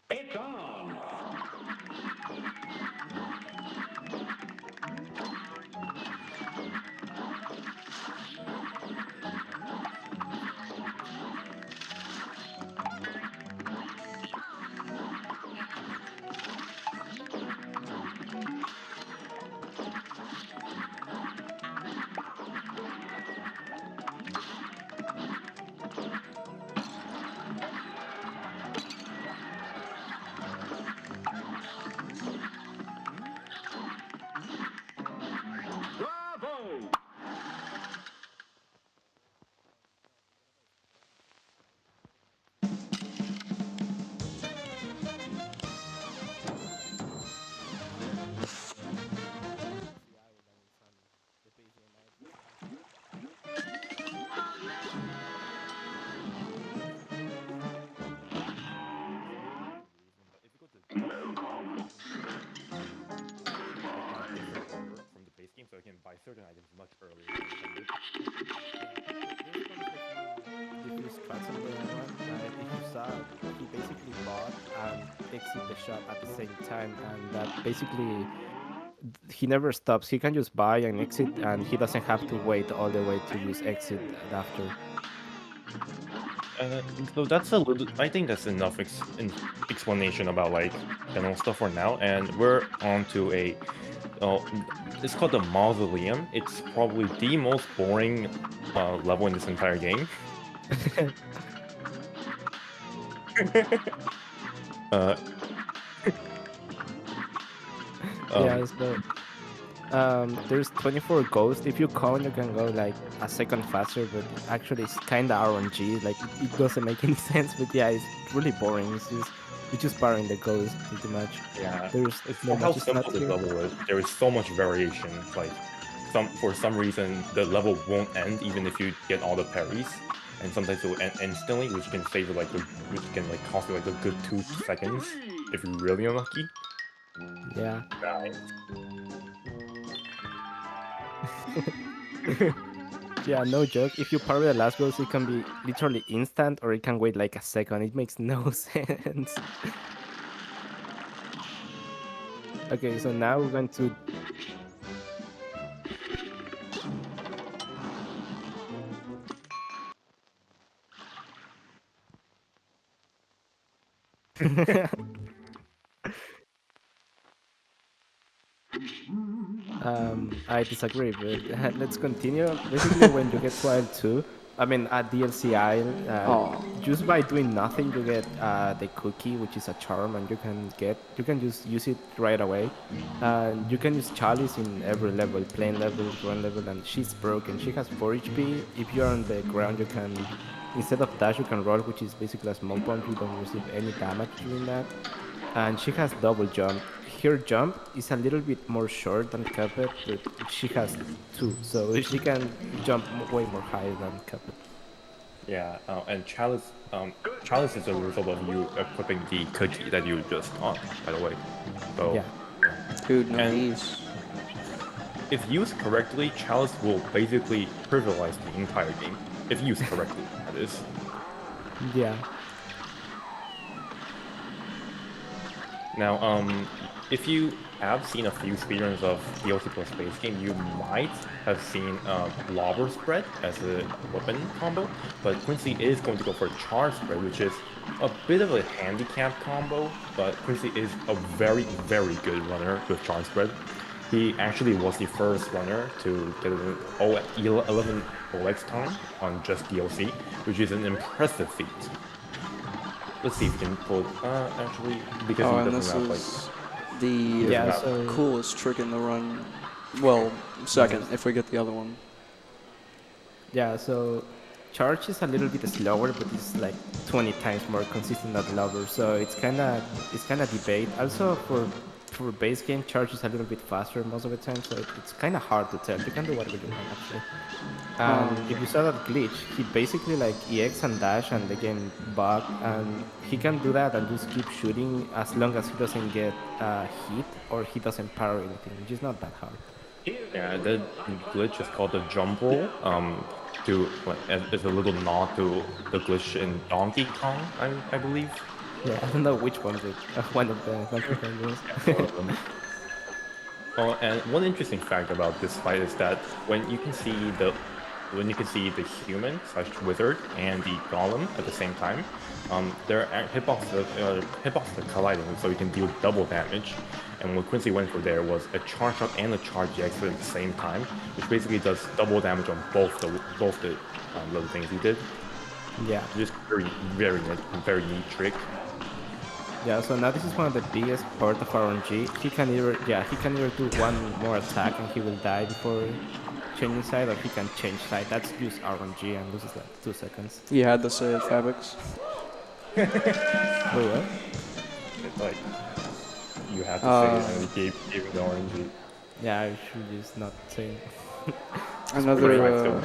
It's on! Bravo! From the base game, so I can buy certain items much earlier than intended. There's diffuse strats on the one, and if you saw, he basically bought and exit the shop at the same time, and that basically he never stops. He can just buy and exit, and he doesn't have to wait all the way to use exit after. So that's a little. I think that's enough explanation about like general stuff for now, and we're on to a. It's called the Mausoleum. It's probably the most boring level in this entire game. uh, Yeah, so there's 24 ghosts. If you count, you can go like a second faster, but actually it's kind of RNG. Like it doesn't make any sense. But yeah, it's really boring. It's just barring the ghosts pretty much. Yeah, There's it's no for how magic simple not this here. level is. There is so much variation. Like, for some reason, the level won't end even if you get all the parries, and sometimes it will end instantly, which can save you which can like cost you like a good 2 seconds if you're really unlucky. Yeah. Yeah, no joke. If you parry the last boss, it can be literally instant, or it can wait like a second. It makes no sense. Okay, so now we're going to. I disagree, but let's continue. Basically, when you get to Isle 2, I mean, at DLC Isle, Oh, just by doing nothing, you get the cookie, which is a charm, and you can just use it right away. And you can use Chalice in every level, plane level, run level, and she's broken. She has 4 HP. If you're on the ground, you can, instead of dash, you can roll, which is basically a smoke bomb. You don't receive any damage doing that. And she has double jump. Her jump is a little bit more short than Cuphead, but she has 2, so she can jump way more higher than Cuphead. Yeah, and Chalice is a result of you equipping the cookie that you just got, by the way. So, Yeah. dude, no and knees. if used correctly, Chalice will basically trivialize the entire game. If used correctly, that is. Yeah. Now, if you have seen a few speedruns of DLC plus base game, you might have seen Lobber Spread as a weapon combo, but Quincy is going to go for Charge Spread, which is a bit of a handicap combo, but Quincy is a very, very good runner with Charge Spread. He actually was the first runner to get an 11 OX time on just DLC, which is an impressive feat. Let's see if we can pull. Actually, because Oh, he and doesn't this have like. is the Yeah, so coolest trick in the run. Well, second, if we get the other one. yeah, so Charge is a little bit slower, but it's like 20 times more consistent than Lover. So it's kind of debate. Also for for base game, charge is a little bit faster most of the time, so it's kind of hard to tell. You can do whatever you want actually. And if you saw that glitch, he basically like EX and dash and the game bug, and he can do that and just keep shooting as long as he doesn't get hit or he doesn't parry anything, which is not that hard. Yeah, the glitch is called the jump roll. To like, it's a little nod to the glitch in Donkey Kong, I believe. Yeah, I don't know which one's it. One of the Donkey Kong games. One of them. Oh, and one interesting fact about this fight is that when you can see the human slash wizard and the golem at the same time, their hitboxes are colliding, so you can deal double damage. And what Quincy went for there was a charge up and a charge exit at the same time, which basically does double damage on both the little things he did. Yeah. Just very neat trick. Yeah, so now this is one of the biggest part of RNG. He can either do one more attack and he will die before changing side, or he can change side. That's just RNG and loses like 2 seconds. You had to say it, Fabrics. Wait, what? It's like you have to say it, and he gave it the RNG. Yeah, I should just not say. Another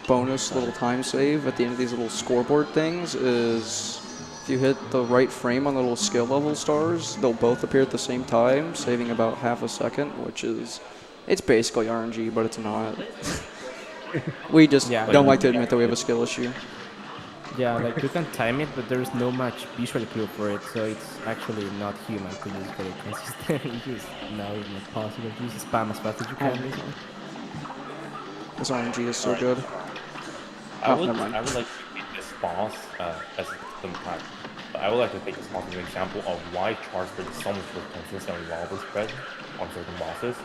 bonus little time save at the end of these little scoreboard things is if you hit the right frame on the little skill level stars, they'll both appear at the same time, saving about half a second, which is, it's basically RNG, but it's not. We just don't like to admit that we have a skill issue. Yeah, like you can time it, but there's no much visual clue for it, so it's actually not human to just get it consistent. You just know it's not possible. You just spam as fast as you can. Basically. This RNG is so good. I would like to take this boss as some time. I would like to take this boss as an example of why charge spread is so much more consistent and lava spread on certain bosses.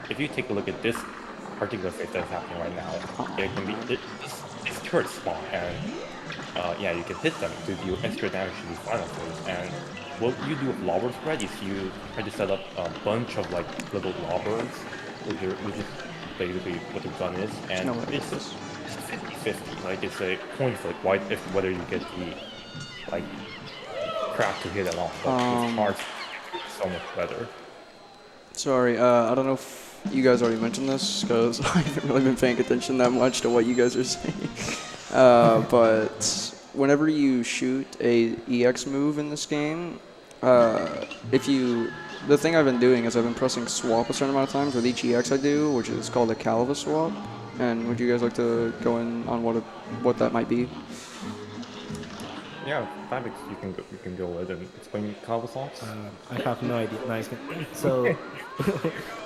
If you take a look at this particular phase that's happening right now, it can be this turret spawn, and yeah, you can hit them to deal extra damage to the final phase. And what you do with lava spread is you try to set up a bunch of like little lobbers, which is basically what the gun is, and it's 50-50. Like it's a coin flip, right? If whether you get the like crap to hit at all, but with charge, it's so much better. Sorry, I don't know if you guys already mentioned this because I haven't really been paying attention that much to what you guys are saying. But whenever you shoot a EX move in this game, the thing I've been doing is I've been pressing swap a certain amount of times with each EX I do, which is called a Calva swap. And would you guys like to go in on what that might be? Yeah, Fabrics, you can go ahead and explain Calva swaps. I have no idea. Nice. So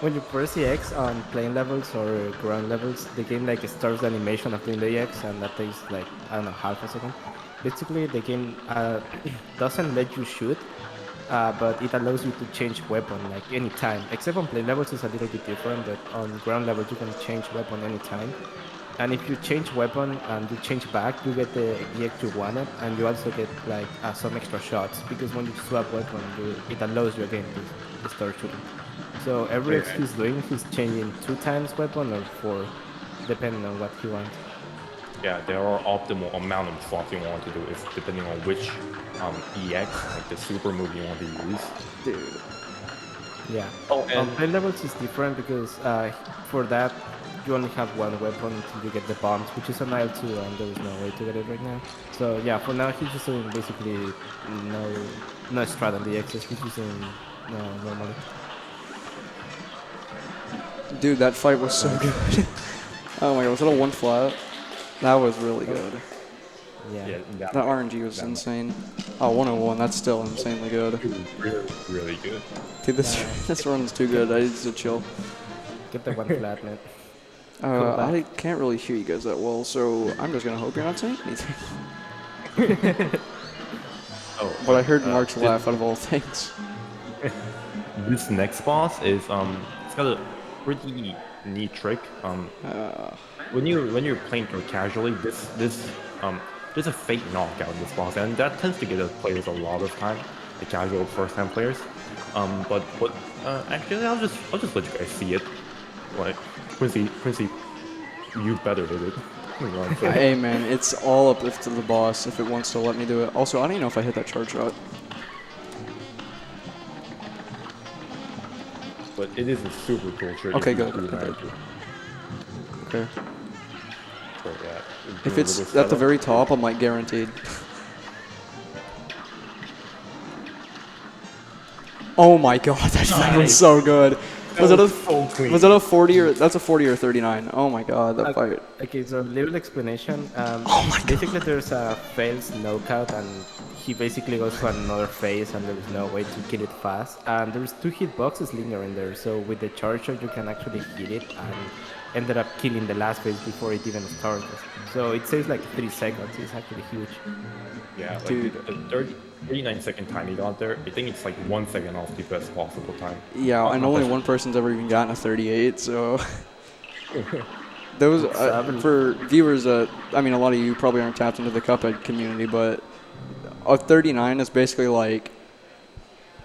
when you press EX on plane levels or ground levels, the game like starts the animation of doing the EX, and that takes like, I don't know, half a second. Basically, the game doesn't let you shoot, but it allows you to change weapon like anytime. Except on plane levels, it's a little bit different, but on ground levels, you can change weapon anytime. And if you change weapon and you change back, you get the EX you wanted, and you also get like some extra shots, because when you swap weapon, it allows you again to start shooting. So every EX he's doing, he's changing 2 times weapon or 4, depending on what he wants. Yeah, there are optimal amount of swaps you want to do, is depending on which EX, like the super move you want to use. Dude. Yeah. Oh, and on plane levels is different because for that, you only have one weapon until you get the bombs, which is an IL2, and there is no way to get it right now. So yeah, for now he's just doing basically no strat on the X's, he's using normally. Dude, that fight was so good. Oh my god, was it a 1 flat? That was really good. Yeah. That RNG was insane. Oh, 101, that's still insanely good. really good. Dude, this run's too good. I need to chill. Get the 1 flat, man. I can't really hear you guys that well, so I'm just gonna hope you're not saying anything. But I heard Mark's laugh out of all things. This next boss is it's got a pretty neat trick. When you're playing casually, there's a fake knockout in this boss, and that tends to get the players a lot of time, the casual first-time players. But actually, I'll just let you guys see it. Like Quincy, you better hit it. Hey man, it's all up to the boss if it wants to let me do it. Also, I don't even know if I hit that charge shot. but it is a super cool trick. Okay, if you good, do okay, manage good. it. Okay. So yeah. If do a it's little at the setup. very top, I'm like guaranteed. Oh my god, that fight was so good. Was it a so clean. was it a 40 or that's a 40 or 39? Oh my god, that Uh, fight. Okay, so little explanation. Oh my Basically, there's a fails knockout, and he basically goes to another phase, and there's no way to kill it fast. And there's two hitboxes lingering there, so with the charger, you can actually hit it and ended up killing the last phase before it even starts. So it saves like 3 seconds. It's actually huge. Yeah, like Dude. the 39-second time he got there, I think it's like 1 second off the best possible time. Yeah, and Not only best- one person's ever even gotten a 38, so those Seven. for viewers I mean a lot of you probably aren't tapped into the Cuphead community, but a 39 is basically like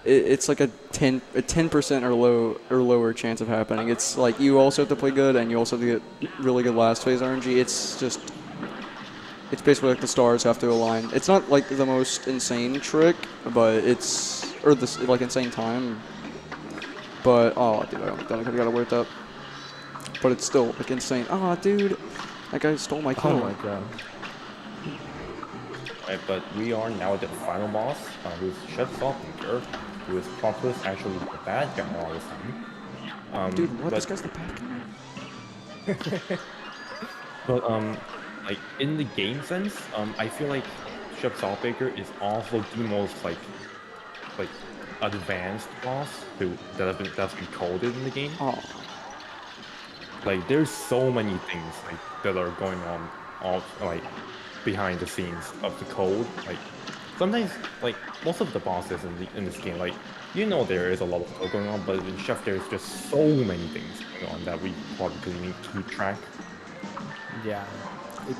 it's like a 10% or lower chance of happening. It's like you also have to play good and you also have to get really good last phase RNG. It's basically like the stars have to align. It's not like the most insane trick, but it's or this like insane time. But oh dude, I could have got away with that. But it's still like insane. Oh dude, that guy stole my kill. Oh my god. Right, but we are now at the final boss, who's Chef Saltmaker, who is Promptus actually the bad guy all this time. Dude, what? But, This guy's the bad guy. but like in the game sense, I feel like Chef Saltmaker is also the most like advanced boss that's been coded in the game. Oh, Like there's so many things like that are going on all like behind the scenes of the code. Like sometimes like most of the bosses in this game, like there is a lot of code going on, but in Chef there's just so many things going on that we probably couldn't even keep track. Yeah. It,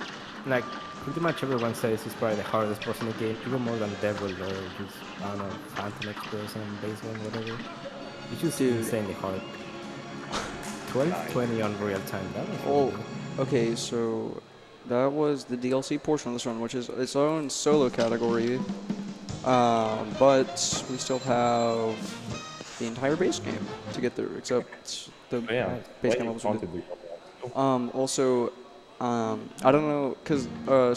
like, pretty much everyone says it's probably the hardest boss in the game, even more than Devil or just, I don't know, Phantom Express and Base Game, whatever. It's just Dude. insanely hard. 1220 on real time, that was really oh, good. okay. So that was the DLC portion of this run, which is its own solo category. But we still have the entire base game to get through, except the But yeah, base like, game levels. Are good. haunted. Also, I don't know, cause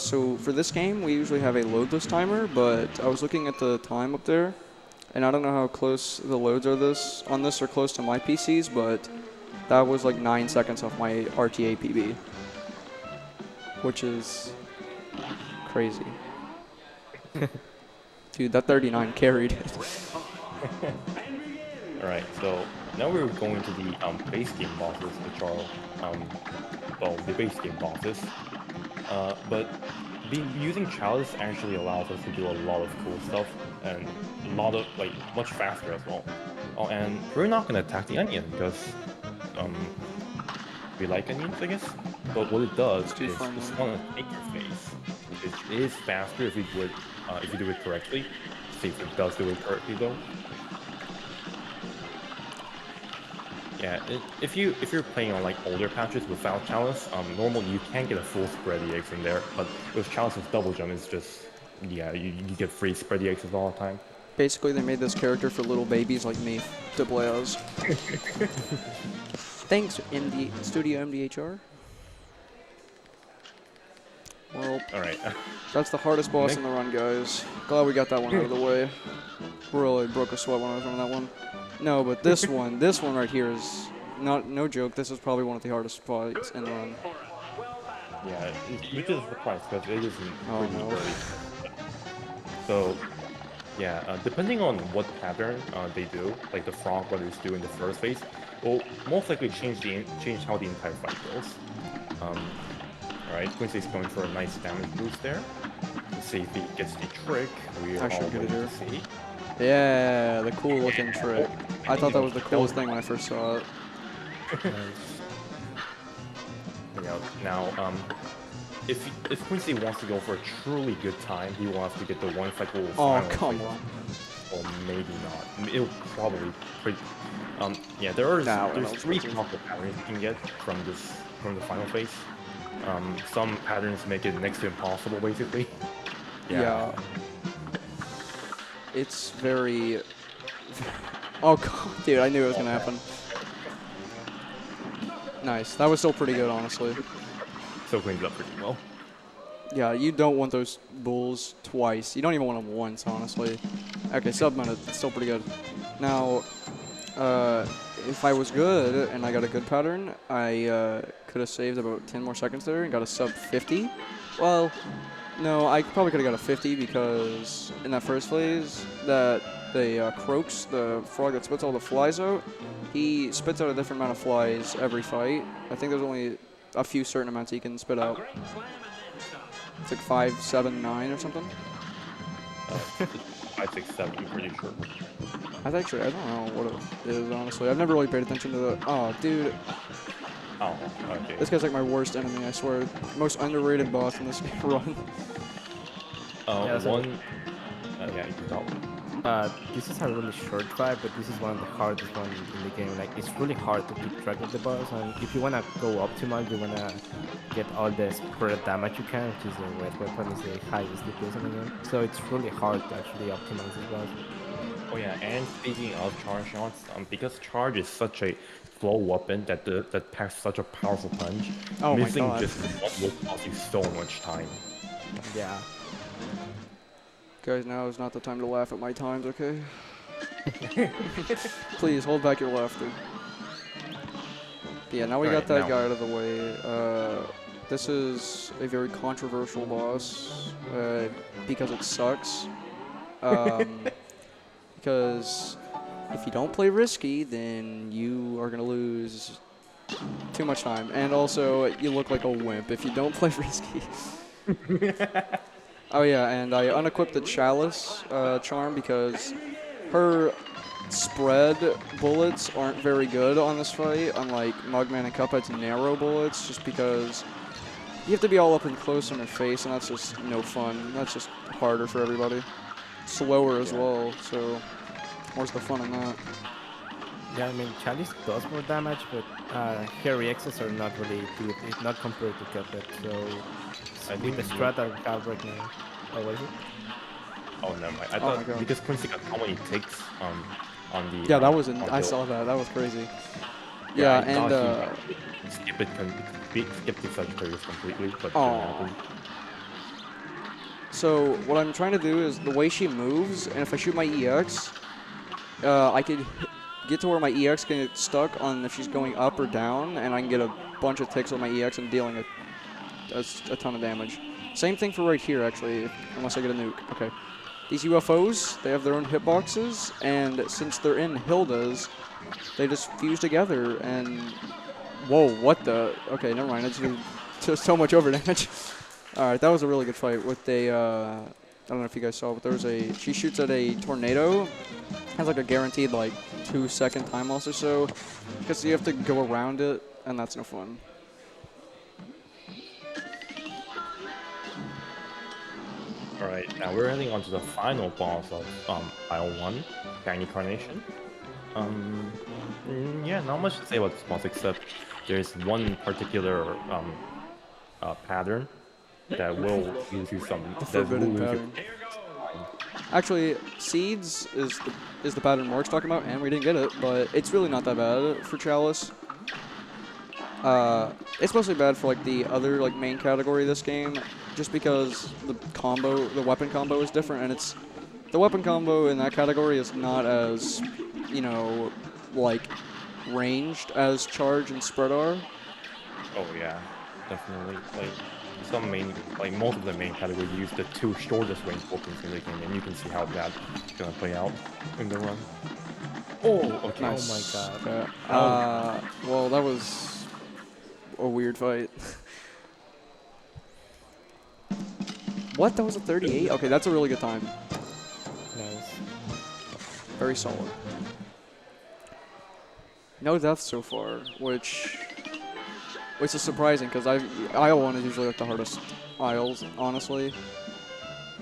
so for this game we usually have a loadless timer, but I was looking at the time up there, and I don't know how close the loads are on this are close to my PCs, but that was like 9 seconds off my RTA PB, which is crazy. Dude, that 39 carried it. Alright, so now we're going to the base game bosses, which are the base game bosses. But using Chalice actually allows us to do a lot of cool stuff and a lot of much faster as well. Oh, and we're not gonna attack the onion because we like onions, I guess. But what it does too is fun, it's man. gonna take your face, which is faster if you do it correctly. See if it does do it correctly though. Yeah, if you're playing on older patches without Chalice, normally you can't get a full spready eggs in there, but with Chalice's double jump, it's just you get free spready eggs all the time. Basically, they made this character for little babies like me to play as. Thanks, Studio MDHR. Well, All right, that's the hardest boss Next- in the run, guys. Glad we got that one out of the way. Really broke a sweat when I was running that one. No, but this one right here is no joke. This is probably one of the hardest fights in the run. yeah, which is surprised because it isn't Oh, pretty no. early. So yeah, depending on what pattern they do, like the Frog Brothers do in the first phase, will most likely change how the entire fight goes. Alright, Quincy's going for a nice damage boost there. Let's see if he gets the trick. We are I should all get it waiting to here. see. Yeah, the cool looking trick. I thought that was the coolest thing when I first saw it. Now, if Quincy wants to go for a truly good time, he wants to get the one cycle Oh, final come phase. on. Or maybe not. It'll probably pretty. Yeah, Nah, there's well, 3 that's- possible patterns you can get from the final phase. Some patterns make it next to impossible, basically. Yeah. It's very. Oh god, dude! I knew it was gonna happen. Nice. That was still pretty good, honestly. So cleans up pretty well. Yeah, you don't want those bulls twice. You don't even want them once, honestly. Okay, sub-minute. It's still pretty good. Now, if I was good and I got a good pattern, I could have saved about 10 more seconds there and got a sub 50. Well, no, I probably could have got a 50 because in that first phase, that the Croaks, the frog that spits all the flies out, he spits out a different amount of flies every fight. I think there's only a few certain amounts he can spit out. It's like 5, 7, 9 or something. 5, 6, 7, I'm pretty sure. I don't know what it is, honestly. I've never really paid attention to the... Oh, dude. Oh, okay. This guy's like my worst enemy, I swear. Most underrated boss in this run. Yeah, so- one... yeah, you can tell. This is a really short fight, but this is one of the hardest ones in the game. Like, it's really hard to keep track of the boss, and if you wanna go optimal, you wanna get all the spread damage you can, which is the red weapon, is the highest DPS in the game. So it's really hard to actually optimize this boss. Oh yeah, and speaking of charge shots, because charge is such a flow weapon that packs such a powerful punch, Oh my missing God. just one will cost you so much time. Yeah. Guys, now is not the time to laugh at my times, okay? Please, hold back your laughter. Yeah, now we got Alright, that now- guy out of the way. This is a very controversial boss because it sucks. Because if you don't play risky, then you are going to lose too much time. And also, you look like a wimp if you don't play risky. Oh yeah, and I unequipped the Chalice charm because her spread bullets aren't very good on this fight, unlike Mugman and Cuphead's narrow bullets, just because you have to be all up and close in her face, and that's just no fun. That's just harder for everybody. Slower as well, so where's the fun in that? Yeah, I mean, Chalice does more damage, but her reactions are not really good, not compared to Cuphead, so I with think the strat that we have right now. Oh, what is it? Oh, never mind. I Oh my thought God. because Quincy got how many ticks on the... Yeah, that was on I the- saw that. That was crazy. Yeah, I and thought he skip it, skip the Sagittarius completely, but didn't Aw. happen. so what I'm trying to do is the way she moves, and if I shoot my EX, I could get to where my EX can get stuck on if she's going up or down, and I can get a bunch of ticks with my EX and dealing a ton of damage. Same thing for right here, actually, unless I get a nuke. Okay. These UFOs, they have their own hitboxes, and since they're in Hilda's, they just fuse together, and... Whoa, what the... Okay, never mind. I just so much over damage. Alright, that was a really good fight with a... I don't know if you guys saw, but there was a... She shoots at a tornado. Has like a guaranteed, like, 2-second time loss or so, because you have to go around it, and that's no fun. Alright, now we're heading on to the final boss of Aisle 1, Shiny Carnation. Yeah, not much to say about this boss except there's one particular pattern that will use you some... that will Forbidden lose you- pattern. Actually, Seeds is the pattern Mark's talking about, and we didn't get it, but it's really not that bad for Chalice. It's mostly bad for like the other like main category of this game, just because the weapon combo is different, and the weapon combo in that category is not as, like ranged as charge and spread are. Oh yeah, definitely. Most of the main category use the two shortest range weapons in the game, and you can see how that's gonna play out in the run. Oh, okay. Nice. Oh my God. Okay. Oh. Well, that was a weird fight. What? That was a 38? Okay, that's a really good time. Nice. Very solid. No deaths so far, which is surprising because aisle 1 is usually like the hardest aisles, honestly.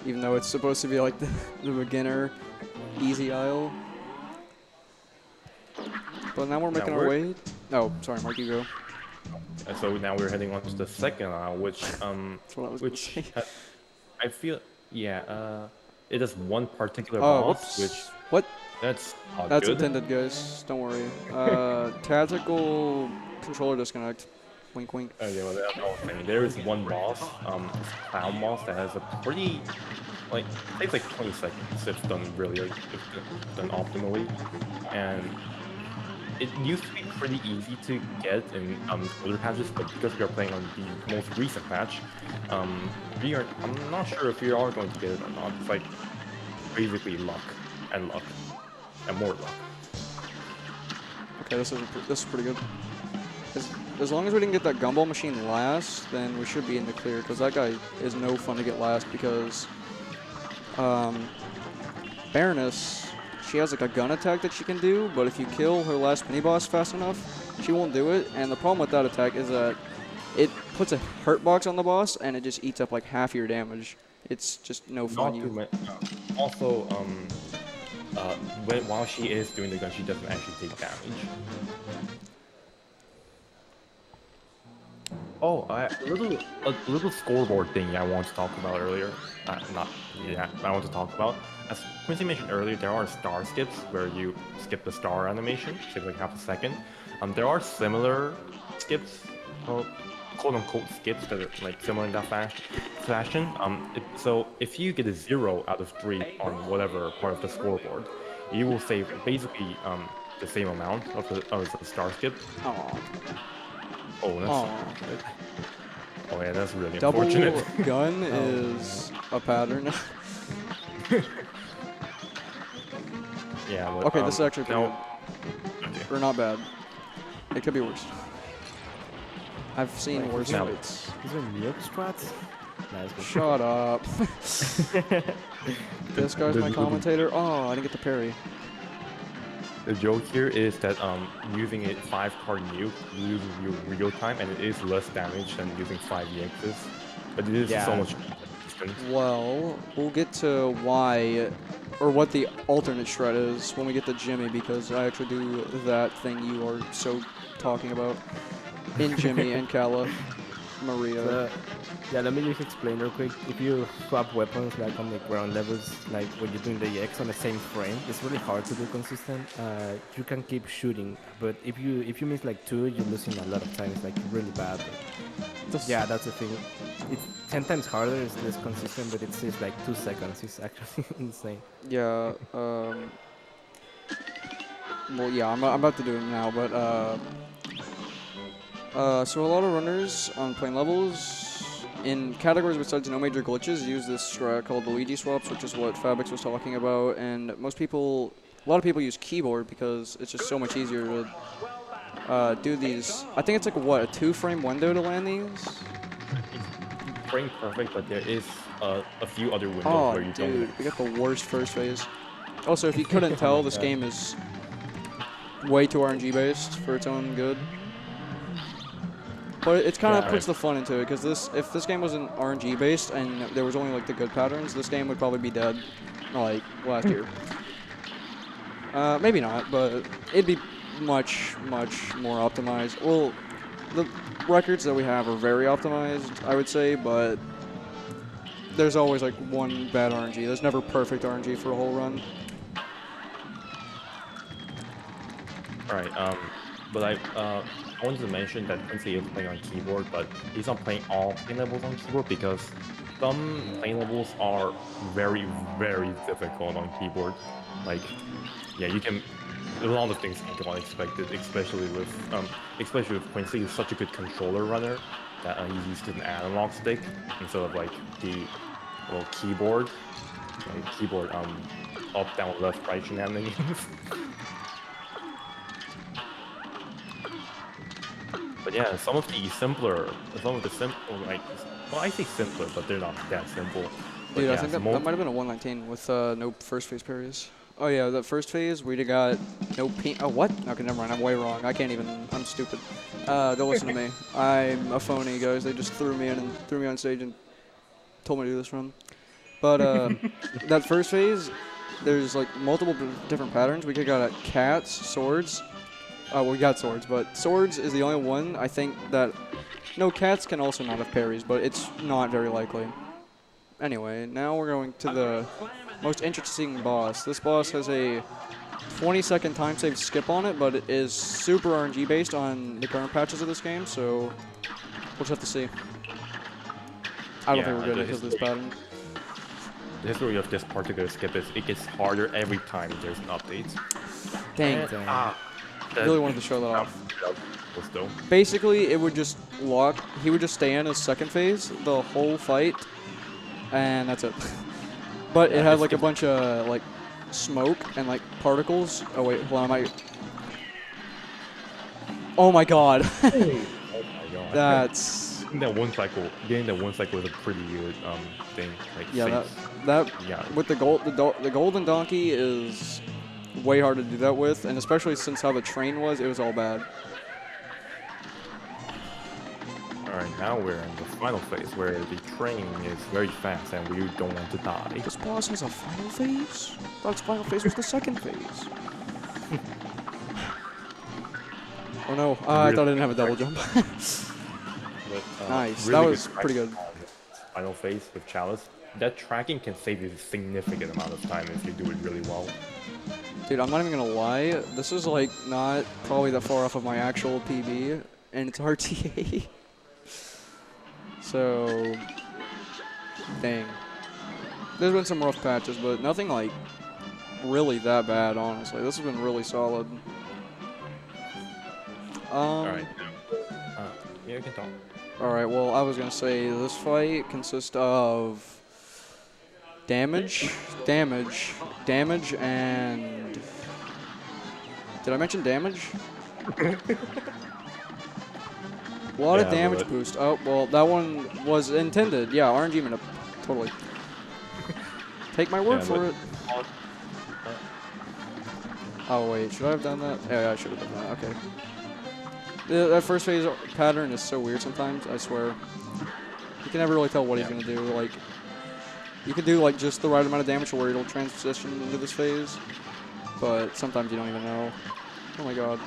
Even though it's supposed to be like the beginner easy aisle. But now we're making our way. Oh, sorry, Mark, you go. And so now we're heading on to the second aisle, which That's what I was gonna which say. I feel it is one particular Oh, boss, whoops. which What? that's That's good. intended, guys. Don't worry. Tactical controller disconnect. Wink, wink. Yeah, well, that's the whole thing. There is one boss, this clown boss that has a pretty, like, it takes like 20 seconds if done really, like, if done optimally, and it used to be pretty easy to get in older patches, but because we are playing on the most recent patch, I'm not sure if we are going to get it or not. It's like basically luck and more luck. Okay, this is pretty good. As long as we didn't get that gumball machine last, then we should be in the clear, because that guy is no fun to get last, because Baroness, she has like a gun attack that she can do, but if you kill her last mini-boss fast enough, she won't do it, and the problem with that attack is that it puts a hurt box on the boss, and it just eats up like half your damage. It's just no fun. Also, while she is doing the gun, she doesn't actually take damage. Oh, a little scoreboard thing I want to talk about earlier. I want to talk about. As Quincy mentioned earlier, there are star skips where you skip the star animation, take like half a second. There are similar skips, well, quote-unquote skips that are like similar in that fashion. So if you get a 0 out of 3 on whatever part of the scoreboard, you will save basically the same amount of the star skip. Aww. Oh, that's Aww. Oh yeah, that's really Double unfortunate. gun is a pattern. Yeah. But, okay, this is actually pretty okay. good. Or not bad. It could be worse. I've seen worse now- fights. Is there milk strats? Nice. Shut up. This guy's my commentator. Oh, I didn't get the parry. The joke here is that using a 5-card nuke loses you real time, and it is less damage than using 5 EXs, but it is so much consistent. Well, we'll get to why, or what the alternate shred is when we get to Jimmy, because I actually do that thing you are so talking about in Jimmy and Kala, Maria. Yeah, let me just explain real quick. If you swap weapons like on the ground levels, like when you're doing the EX on the same frame, it's really hard to do consistent. You can keep shooting, but if you miss like 2, you're losing a lot of time. It's like really bad. Yeah, that's the thing. It's 10 times harder. It's less consistent, but it's like 2 seconds. It's actually insane. Yeah. Well, yeah, I'm about to do it now, but so a lot of runners on plane levels in categories besides no major glitches use this strat called Luigi swaps, which is what Fabix was talking about, and a lot of people use keyboard because it's just so much easier to do these. I think it's like a 2-frame window to land these. It's frame perfect, but there is a few other windows where you dude, don't. we got the worst first phase. Also, if you couldn't tell, this game is way too RNG based for its own good. But it kind of puts the fun into it, because if this game wasn't RNG based and there was only like the good patterns, this game would probably be dead like last year. Maybe not, but it'd be much, much more optimized. Well, the records that we have are very optimized, I would say, but there's always like one bad RNG. There's never perfect RNG for a whole run. Alright, but I wanted to mention that Quincy is playing on keyboard, but he's not playing all plane levels on keyboard because some plane levels are very, very difficult on keyboard. Like, yeah, a lot of things can go unexpected, especially with Quincy. He's such a good controller runner that he used an analog stick instead of like the keyboard, up, down, left, right shenanigans. But yeah, some of the simple, like, well, I say simpler, but they're not that simple. But Dude, yeah, I think that might have been a 119 with no first phase parries. Oh yeah, that first phase we got no ping. Oh what? Okay, never mind. I'm way wrong. I can't even. I'm stupid. Don't listen to me. I'm a phony, guys. They just threw me in and threw me on stage and told me to do this run. But that first phase, there's like multiple different patterns. We could got cats, swords. Well, we got swords, but swords is the only one I think that. No, cats can also not have parries, but it's not very likely. Anyway, now we're going to the most interesting boss. This boss has a 20-second time save skip on it, but it is super RNG based on the current patches of this game, so we'll just have to see. I don't think we're good because of this pattern. The history of this particular skip is it gets harder every time there's an update. Dang. Damn. Really wanted to show that off. Was dope. Basically, it would just lock. He would just stay in his second phase the whole fight, and that's it. But it had like a bunch of like smoke and like particles. Oh wait, hold on, Oh my god. Oh my god. That's getting that one cycle is a pretty good thing. Like yeah, safe. with the golden donkey is way hard to do that with, and especially since how the train was, it was all bad. Alright, now we're in the final phase where the train is very fast and we don't want to die. This boss has a final phase? I thought its final phase was the second phase. Oh no, I thought I didn't have a double jump. But, Nice, really that was good pretty good. Final phase with Chalice. That tracking can save you a significant amount of time if you do it really well. Dude, I'm not even gonna lie, this is like not probably that far off of my actual PB, and it's RTA. So, dang. There's been some rough patches, but nothing like really that bad, honestly. This has been really solid. Alright. Yeah, you can talk. Alright, well, I was gonna say this fight consists of damage, and... Did I mention damage? A lot of damage boost. Oh, well, that one was intended. Yeah, RNG minute. Totally. Take my word for it. Oh, wait. Should I have done that? Yeah, I should have done that. Okay. That first phase pattern is so weird sometimes, I swear. You can never really tell what he's going to do. Like, you can do, like, just the right amount of damage where it'll transition into this phase. But sometimes you don't even know. Oh, my God.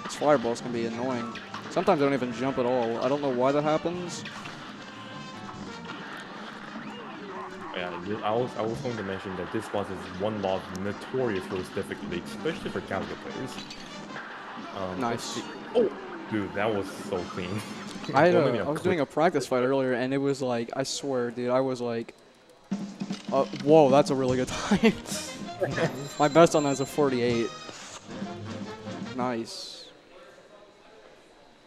These fireballs can be annoying. Sometimes I don't even jump at all. I don't know why that happens. Yeah, I was going to mention that this boss is one boss notorious for its difficulty, especially for casual players. Nice. Oh, dude, that was so clean. I was doing a practice fight earlier, and it was like, I swear, dude, I was like, whoa, that's a really good time. My best on that is a 48. Nice.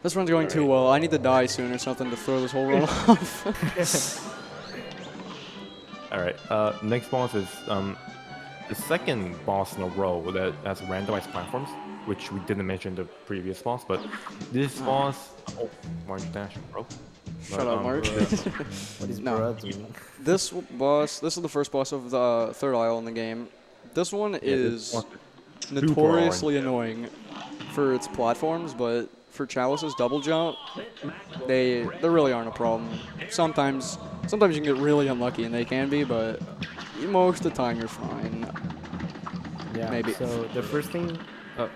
This run's going too well. I need to die soon or something to throw this whole run off. Alright, next boss is the second boss in a row that has randomized platforms, which we didn't mention in the previous boss, but this boss... Oh, March Dash, bro. Shut up, March. What is bro doing? This is the first boss of the third isle in the game. This one is notoriously annoying for its platforms, but for Chalice's double jump, they really aren't a problem. Sometimes you can get really unlucky, and they can be, but most of the time you're fine. Yeah. Maybe. So the first thing, the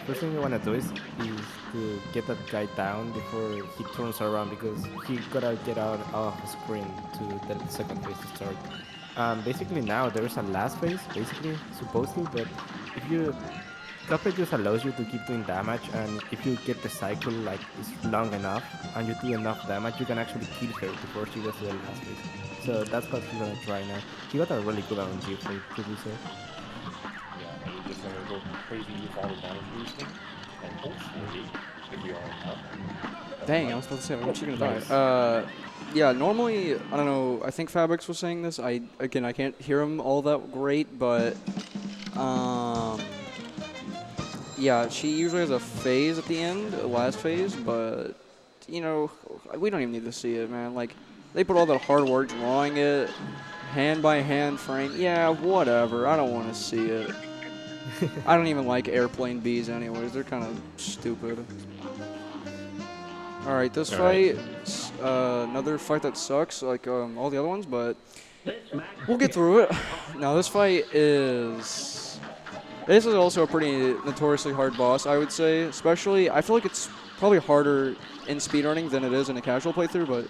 first thing you wanna do is to get that guy down before he turns around, because he gotta get out of the screen to the second phase to start. Basically now there's a last phase, basically supposedly, but if you Cuphead just allows you to keep doing damage, and if you get the cycle like it's long enough and you do enough damage, you can actually kill her before she goes to the last phase. So that's what he's gonna try now. He got a really good RNG to do so. Yeah, we're just gonna go crazy with all the damage boosting, and hopefully, if we are Dang, I was about to say, I'm actually gonna die. Yeah, normally, I don't know, I think Fabrics was saying this. I can't hear him all that great, but, yeah, she usually has a phase at the end, a last phase, but, you know, we don't even need to see it, man. Like, they put all that hard work drawing it, hand by hand frame. Yeah, whatever, I don't want to see it. I don't even like airplane bees anyways, they're kind of stupid. Alright, this fight, another fight that sucks, like all the other ones, but we'll get through it. Now, this fight is... This is also a pretty notoriously hard boss, I would say. Especially, I feel like it's probably harder in speedrunning than it is in a casual playthrough, but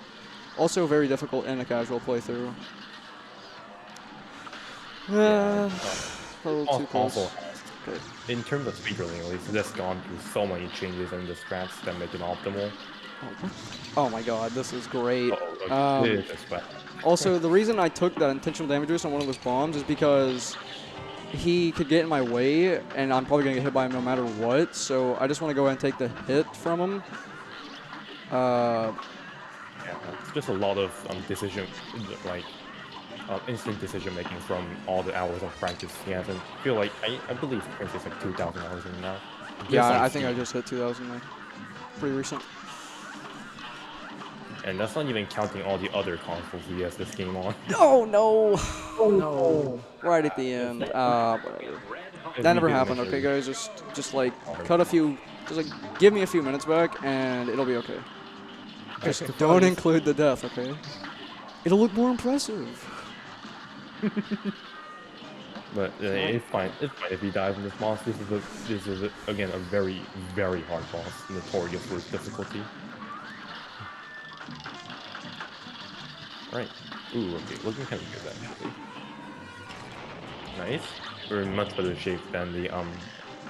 also very difficult in a casual playthrough. A little too close. Okay. In terms of speedrunning, at least, it has gone through so many changes in the strats that make it optimal. Oh my god, this is great. It is bad. Also, the reason I took that intentional damage reduce on one of those bombs is because he could get in my way, and I'm probably going to get hit by him no matter what, so I just want to go ahead and take the hit from him. Yeah, it's just a lot of like instant decision making from all the hours of practice he has. And I feel like I believe Prince is like 2,000 hours in now. Yeah, Just on I think I Steam. just hit 2,000 there. Pretty recent. And that's not even counting all the other consoles he has this game on. Oh no! No. Right at the end. Whatever. If That we never do happened, mention- okay, guys? Just like cut a few. Just like give me a few minutes back, and it'll be okay. Just don't include the death, okay? It'll look more impressive. But it's fine. It's fine if he dies in this boss. This is again a very very hard boss, notorious for its difficulty. Right. Ooh, okay, looking kind of good actually. Nice. We're in much better shape than the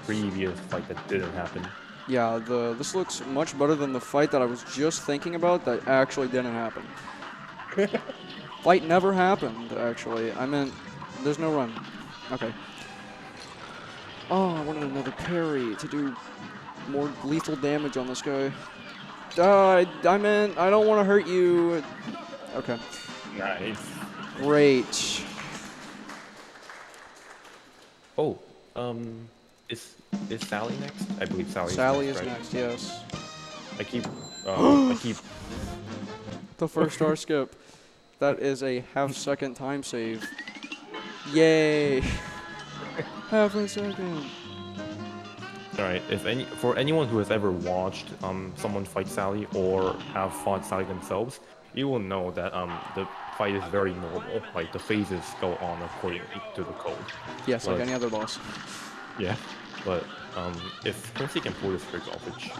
previous fight that didn't happen. Yeah, this looks much better than the fight that I was just thinking about that actually didn't happen. Fight never happened, actually. I meant, there's no run. Okay. Oh, I wanted another parry to do more lethal damage on this guy. I meant, I don't want to hurt you. Okay. Nice. Great. Oh, is Sally next? I believe Sally is right? next, yes. I keep. The first star skip. That is a half-second time save. Yay! Half a second. All right. For anyone who has ever watched someone fight Sally or have fought Sally themselves, you will know that the fight is very normal. Like the phases go on accordingly to the code. Yes, like any other boss. Yeah. But if Quincy can pull this trick off, which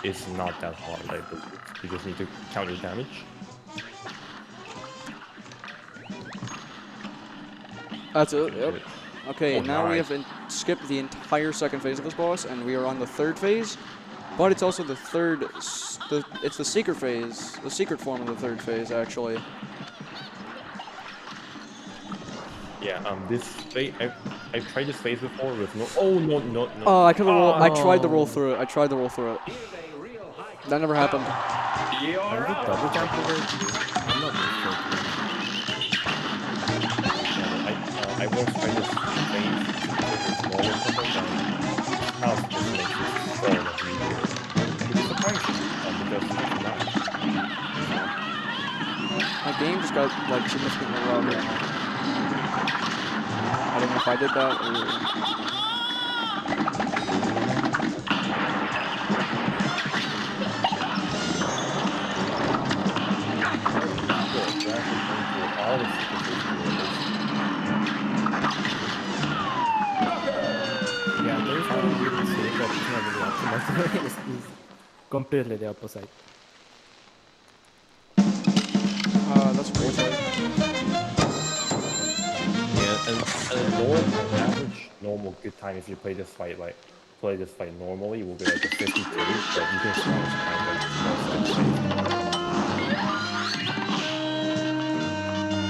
is not that hard, I believe, you just need to counter damage. That's it, yep. Okay, Oh, now we nice. have skipped the entire second phase of this boss, and we are on the third phase. But it's also the third, it's the secret phase, the secret form of the third phase, actually. Yeah. This phase, I've tried this phase before with no. Oh no. Oh, I could have rolled. I tried to roll through it. That never happened. Are you double jump over? I'm not really sure. I won't try this phase with this wall or something. Now it just makes it so much easier. Which is surprising because it's not. My game just got like significantly louder. I don't know if I did that or. Yeah, there's one you can see that it's not really optimized. It's completely the opposite. That's pretty tight. Yeah, and a normal, average, normal good time if you play this fight normally will be like a 52, but you can still find like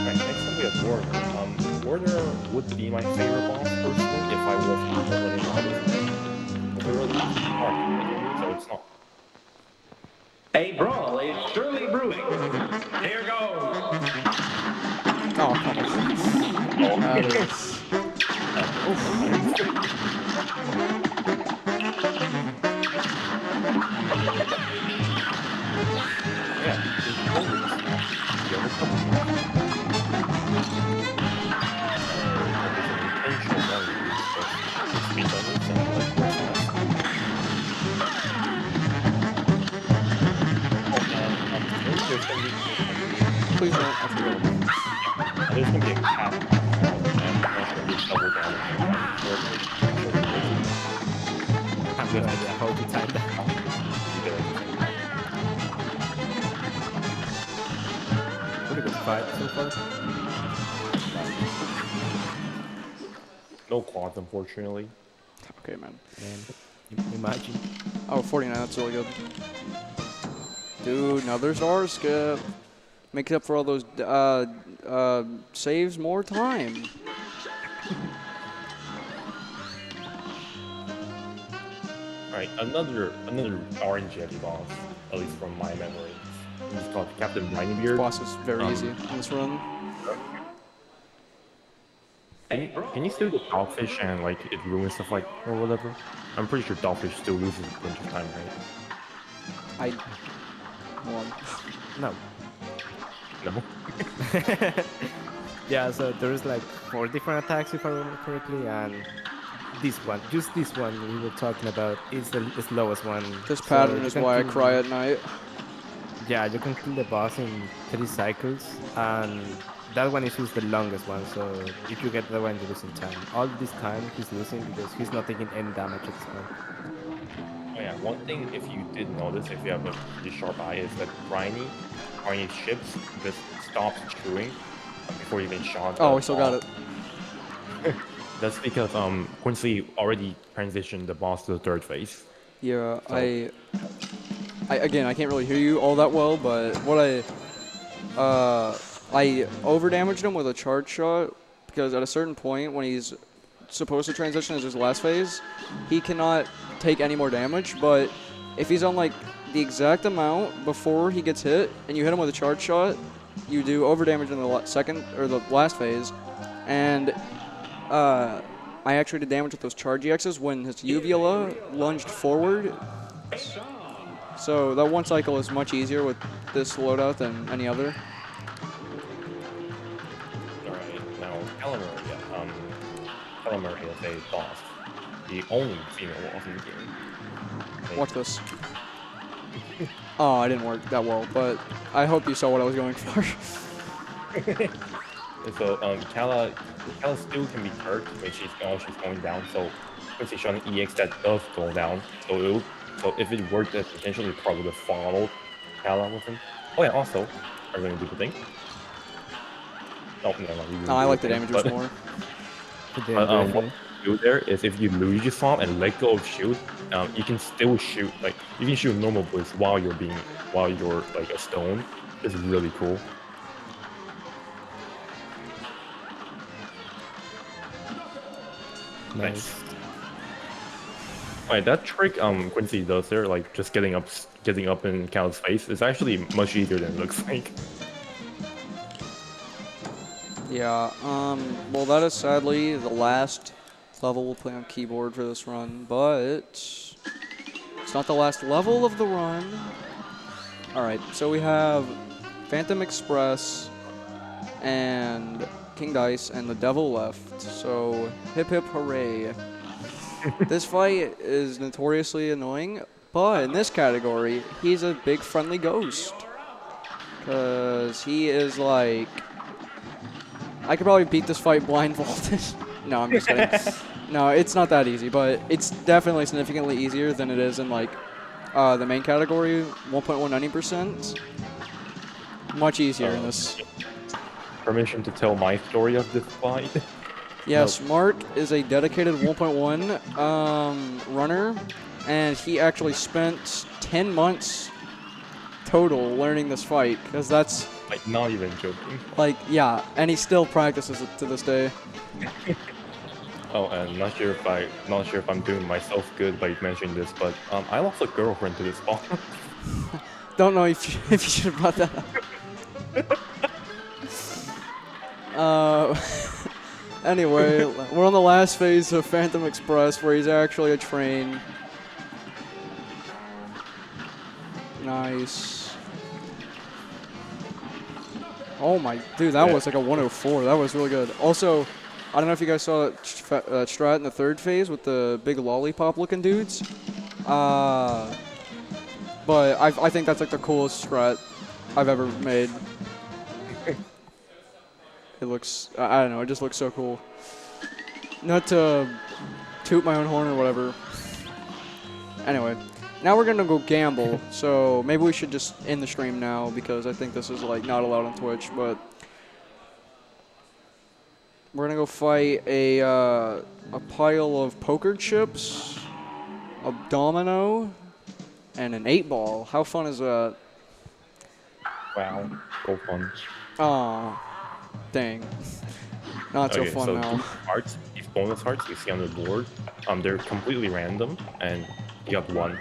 Right, next up we have Warner. Warner would be my favorite boss personally if I wasn't running others. But they're really hard, so it's not. A brawl is surely brewing. Here goes. Oh, come on. That is. Please don't. I forgot. There's gonna be a cap and there's gonna be double damage. I have no idea how to time that. Pretty good fight so far. No quads, unfortunately. Okay, man. Man, imagine. Oh, 49, that's really good. Dude, another star skip. Make it up for all those saves more time. Alright, another orange heavy boss, at least from my memory. It's called Captain Brinybeard. Boss is very Um, easy in this run. Can you still get Dogfish and like it ruins the fight or whatever? I'm pretty sure Dogfish still loses a bunch of time, right? Hold on. No. No? Yeah, so there's like 4 different attacks if I remember correctly, and this one, just this one we were talking about, is the slowest one. This So pattern you is can why I kill- cry at night. Yeah, you can kill the boss in 3 cycles, and that one is just the longest one. So if you get that one, you're losing time. All this time he's losing because he's not taking any damage at this point. Oh yeah, one thing if you did notice, if you have a pretty sharp eye, is that Briny ships just stops chewing before you get shot. Oh, we still got it. That's because Quincy already transitioned the boss to the 3rd phase. Yeah, So- I can't really hear you all that well, but what I overdamaged him with a charge shot because at a certain point when he's supposed to transition as his last phase, he cannot take any more damage. But if he's on like the exact amount before he gets hit and you hit him with a charge shot, you do overdamage in the second or the last phase, and I actually did damage with those charge EXs when his uvula lunged forward. So that one cycle is much easier with this loadout than any other. Alright, now Calamari is a boss. The only female boss in the game. Watch this. Oh, I didn't work that well, but I hope you saw what I was going for. So Kala still can be hurt when she's going down. So Quincy shot an EX that does go down. So if it worked, that potentially probably would have followed Kala with him. Oh yeah, also, are we gonna do the thing? Oh no, No, I like the damage more. What you do there is if you Luigi Stomp and let go of shoot, you can still shoot you can shoot normal bullets while you're like a stone. It's really cool. Nice. Alright, that trick Quincy does there, like just getting up in Cal's face, is actually much easier than it looks like. Yeah, well that is sadly the last level we'll play on keyboard for this run, but it's not the last level of the run. Alright, so we have Phantom Express and King Dice and the Devil left, so hip hip hooray. This fight is notoriously annoying, but in this category, he's a big friendly ghost. Because he is like... I could probably beat this fight blindfolded. No, I'm just kidding. No, it's not that easy, but it's definitely significantly easier than it is in like the main category, 1.190%. Much easier in this. Permission to tell my story of this fight? Yes, Mark is a dedicated 1.1 runner, and he actually spent 10 months total learning this fight, because that's... Like, not even joking. Like, yeah, and he still practices it to this day. Oh, and not sure if I'm doing myself good by mentioning this, but I lost a girlfriend to this ball. Don't know if you should have brought that up. Anyway, we're on the last phase of Phantom Express, where he's actually a train. Nice. Oh my, dude, that was like a 104. That was really good. Also, I don't know if you guys saw that strat in the 3rd phase with the big lollipop-looking dudes. But I think that's like the coolest strat I've ever made. It looks, I don't know, it just looks so cool. Not to toot my own horn or whatever. Anyway, now we're gonna go gamble, so maybe we should just end the stream now because I think this is like not allowed on Twitch, but We're gonna go fight a pile of poker chips, a domino, and an 8-ball. How fun is that? Wow, so fun. Oh, dang. Not so Okay, fun so now. these bonus hearts you see on the board, they're completely random, and you got one.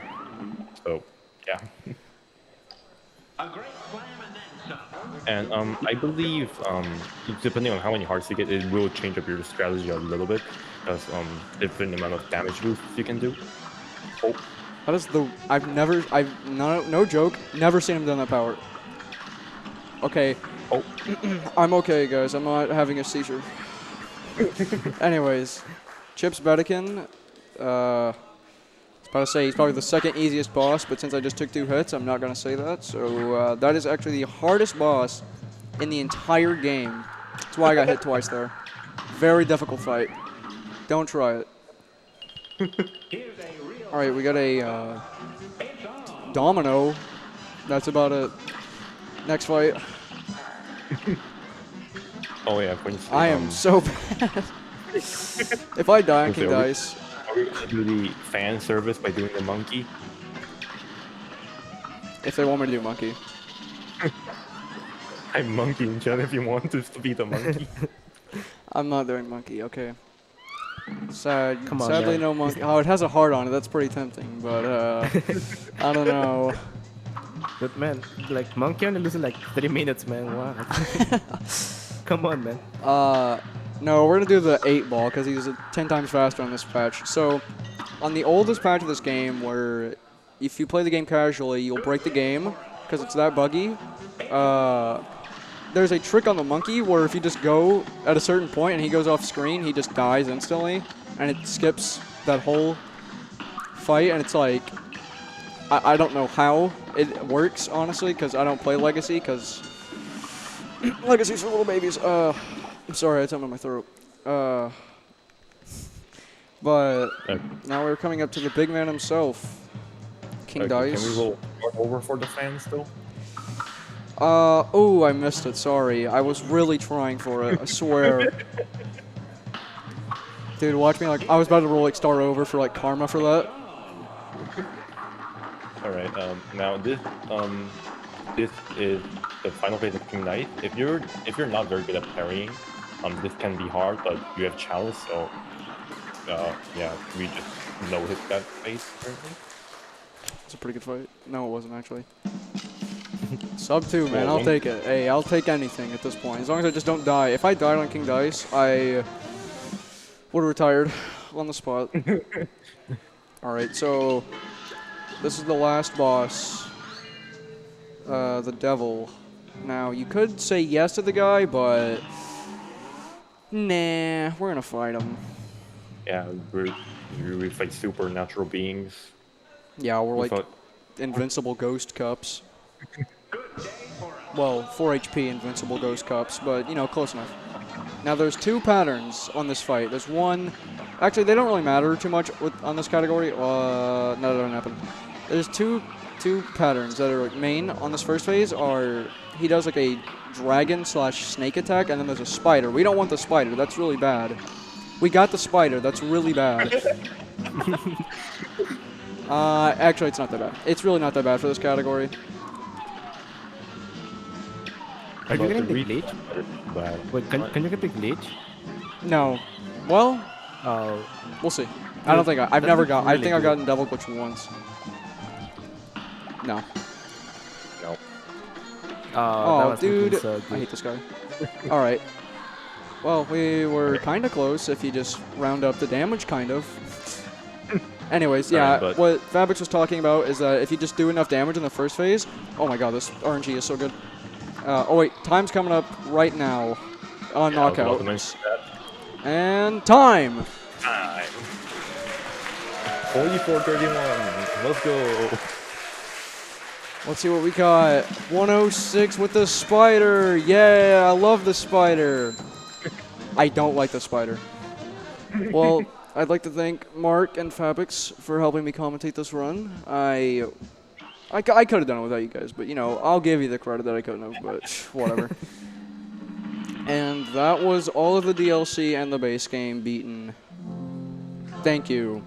So, yeah. A great slam and then some. And I believe depending on how many hearts you get, it will change up your strategy a little bit, because different amount of damage boosts you can do. Oh, That is no joke, never seen him done that power. Okay, oh, I'm okay, guys. I'm not having a seizure. Anyways, Chips Bedekin, I was about to say he's probably the second easiest boss, but since I just took 2 hits, I'm not going to say that. So that is actually the hardest boss in the entire game. That's why I got hit twice there. Very difficult fight. Don't try it. Here's a real All right, we got a it's on. domino. That's about it. Next fight. oh yeah. When you see, I am so bad. If I die on King Dice, are we gonna do the fan service by doing the monkey? if they want me to do monkey. I'm monkeying, Jen, if you want us to be the monkey. I'm not doing monkey, okay. Sad. Come on, Sadly, man. no monkey. Oh, it has a heart on it. That's pretty tempting, but I don't know. But man, like Monkey only loses like 3 minutes, man. What? Come on, man. No, we're gonna do the 8-ball because he's 10 times faster on this patch. So, on the oldest patch of this game, where if you play the game casually, you'll break the game because it's that buggy. There's a trick on the monkey where if you just go at a certain point and he goes off screen, he just dies instantly, and it skips that whole fight. And it's like, I don't know how it works honestly, because I don't play Legacy, because Legacy's for little babies. I'm sorry, I had something in my throat. But now we're coming up to the big man himself, King Dice. Can we roll over for the fans though? Oh, I missed it. Sorry. I was really trying for it. I swear. Dude, watch me. Like, I was about to roll like star over for like karma for that. All right. Now this is the final phase of King Knight. If you're not very good at parrying, this can be hard, but you have challenge. So yeah, we just no hit that phase currently. It's a pretty good fight. No, it wasn't actually. Sub 2, man. Well, I'll take it. Hey, I'll take anything at this point. As long as I just don't die. If I died on King Dice, I would have retired on the spot. Alright, so this is the last boss. The devil. Now, you could say yes to the guy, but nah, we're gonna fight him. Yeah, we fight supernatural beings. Yeah, we're like Without- invincible ghost cups. Good day for us. Well, 4 HP invincible ghost cups, but, you know, close enough. Now, there's 2 patterns on this fight. There's one... Actually, they don't really matter too much on this category. No, that doesn't happen. There's two patterns that are main on this first phase are... He does, like, a dragon/snake attack, and then there's a spider. We don't want the spider. That's really bad. We got the spider. That's really bad. Actually, it's not that bad. It's really not that bad for this category. Are you But getting the re- glitch? Bad. Wait, can you get the glitch? No. Well, Oh, we'll see. I don't think I've That never looks got. I really think I've good. gotten double glitch once. No. No. that Oh, was looking dude, so I good. hate this guy. All right. Well, we were kind of close if you just round up the damage, kind of. Anyways, yeah, Alright, but- what Fabix was talking about is that if you just do enough damage in the first phase, oh my god, this RNG is so good. Oh wait, time's coming up right now on Yeah, I was about to knockout. mention that. And time! Time. 44:31. Let's go. Let's see what we got. 106 with the spider. Yeah, I love the spider. I don't like the spider. Well, I'd like to thank Mark and Fabix for helping me commentate this run. I could have done it without you guys, but, you know, I'll give you the credit that I couldn't have, but whatever. And that was all of the DLC and the base game beaten. Thank you.